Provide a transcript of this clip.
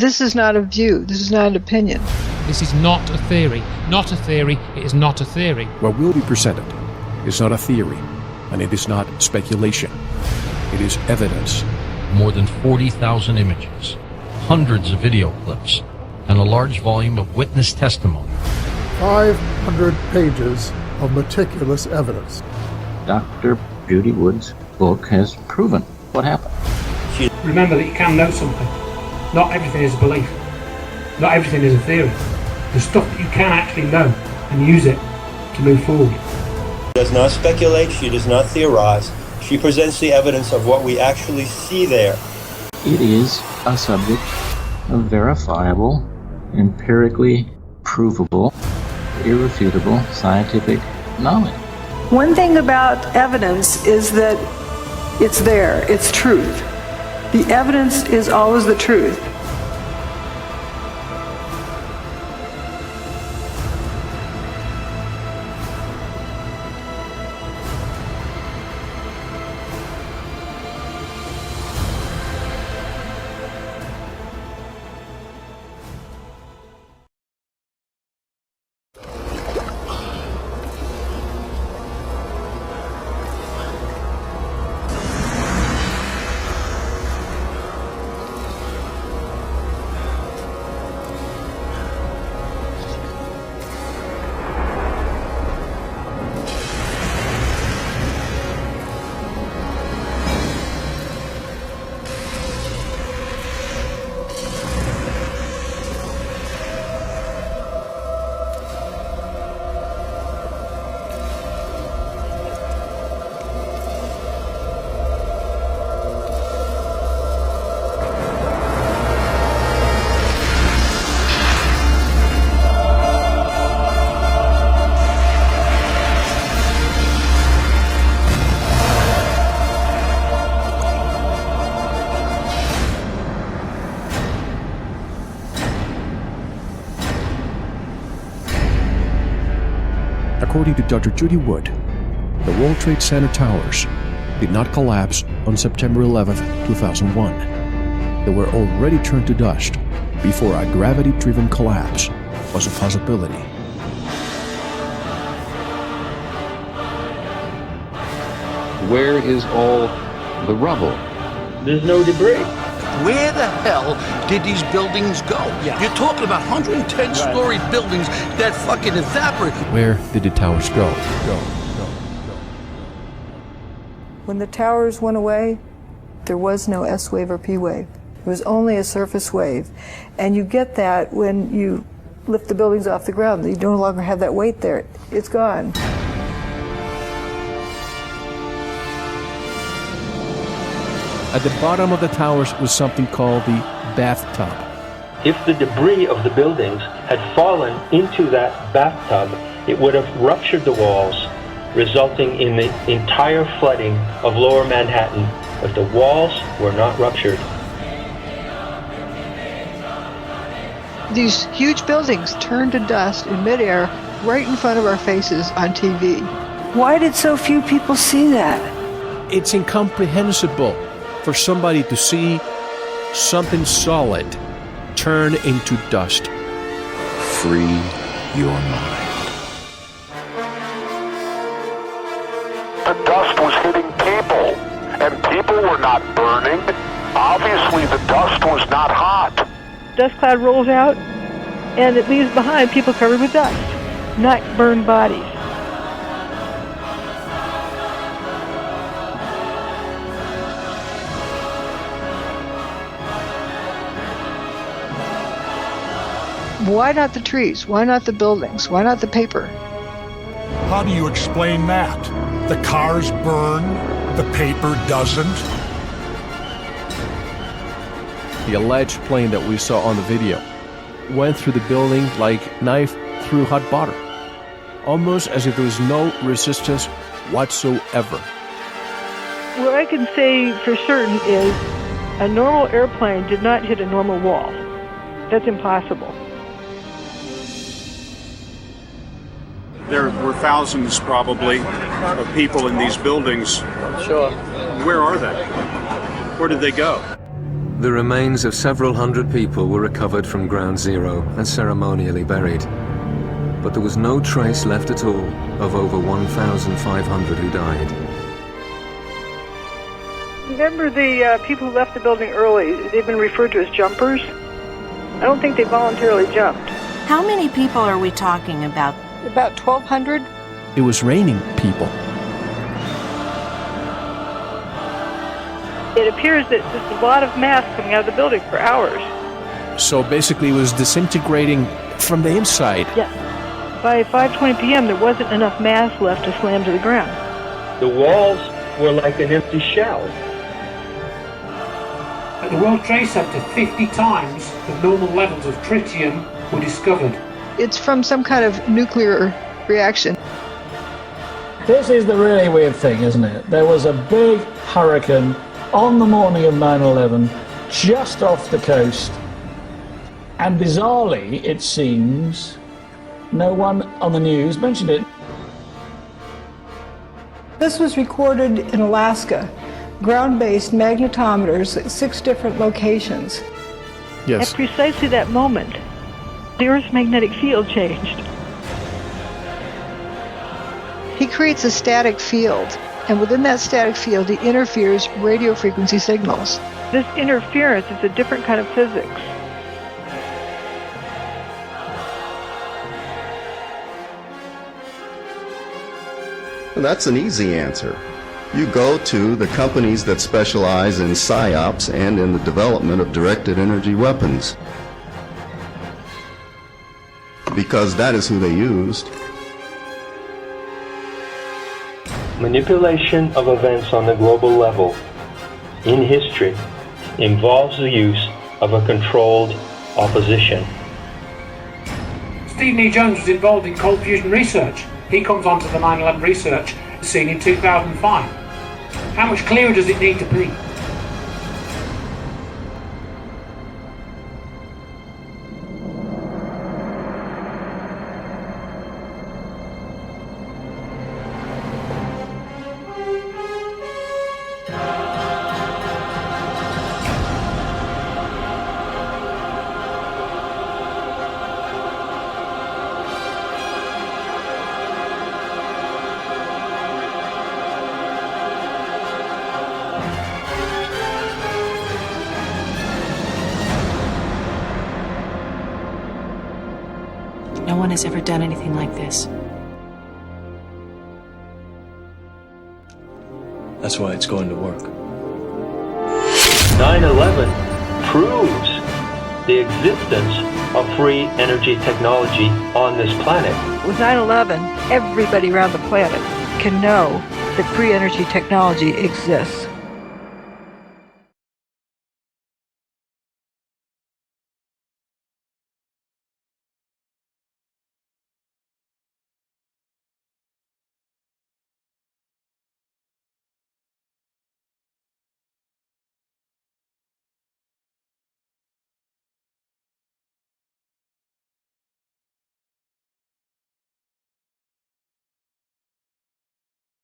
This is not a view. This is not an opinion. This is not a theory. Not a theory. It is not a theory. What will be presented is not a theory, and it is not speculation. It is evidence. More than 40,000 images, hundreds of video clips, and a large volume of witness testimony. 500 pages of meticulous evidence. Dr. Judy Wood's book has proven what happened. Remember that you can know something. Not everything is a belief. Not everything is a theory. There's stuff that you can actually know and use it to move forward. She does not speculate, she does not theorize. She presents the evidence of what we actually see there. It is a subject of verifiable, empirically provable, irrefutable scientific knowledge. One thing about evidence is that it's there, it's truth. The evidence is always the truth. According to Dr. Judy Wood, the World Trade Center towers did not collapse on September 11, 2001. They were already turned to dust before a gravity-driven collapse was a possibility. Where is all the rubble? There's no debris. Where the hell did these buildings go? Yeah. You're talking about 110-story buildings that fucking evaporate. Where did the towers go? When the towers went away, there was no S wave or P wave. It was only a surface wave. And you get that when you lift the buildings off the ground. You no longer have that weight there. It's gone. At the bottom of the towers was something called the bathtub. If the debris of the buildings had fallen into that bathtub, it would have ruptured the walls, resulting in the entire flooding of Lower Manhattan, but the walls were not ruptured. These huge buildings turned to dust in midair right in front of our faces on TV. Why did so few people see that? It's incomprehensible for somebody to see something solid turn into dust. Free your mind. The dust was hitting people, and people were not burning. Obviously, the dust was not hot. Dust cloud rolls out, and it leaves behind people covered with dust, not burned bodies. Why not the trees? Why not the buildings? Why not the paper? How do you explain that? The cars burn, the paper doesn't? The alleged plane that we saw on the video went through the building like knife through hot butter, almost as if there was no resistance whatsoever. What I can say for certain is a normal airplane did not hit a normal wall. That's impossible. There were thousands, probably, of people in these buildings. Sure. Where are they? Where did they go? The remains of several hundred people were recovered from Ground Zero and ceremonially buried. But there was no trace left at all of over 1,500 who died. Remember the people who left the building early, they've been referred to as jumpers? I don't think they voluntarily jumped. How many people are we talking about? About 1,200. It was raining people. It appears that there's a lot of mass coming out of the building for hours. So basically it was disintegrating from the inside. Yeah. By 5:20 p.m. there wasn't enough mass left to slam to the ground. The walls were like an empty shell. At the World Trade Center, 50 times the normal levels of tritium were discovered. It's from some kind of nuclear reaction. This is the really weird thing, isn't it? There was a big hurricane on the morning of 9/11, just off the coast, and bizarrely, it seems, no one on the news mentioned it. This was recorded in Alaska, ground-based magnetometers at 6 different locations. Yes. At precisely that moment, the Earth's magnetic field changed. He creates a static field, and within that static field, he interferes radio frequency signals. This interference is a different kind of physics. Well, that's an easy answer. You go to the companies that specialize in PSYOPs and in the development of directed energy weapons, because that is who they used. Manipulation of events on the global level in history involves the use of a controlled opposition. Stephen E. Jones was involved in cold fusion research. He comes onto the 9/11 research scene in 2005. How much clearer does it need to be? No one has ever done anything like this. That's why it's going to work. 9/11 proves the existence of free energy technology on this planet. With 9/11, everybody around the planet can know that free energy technology exists.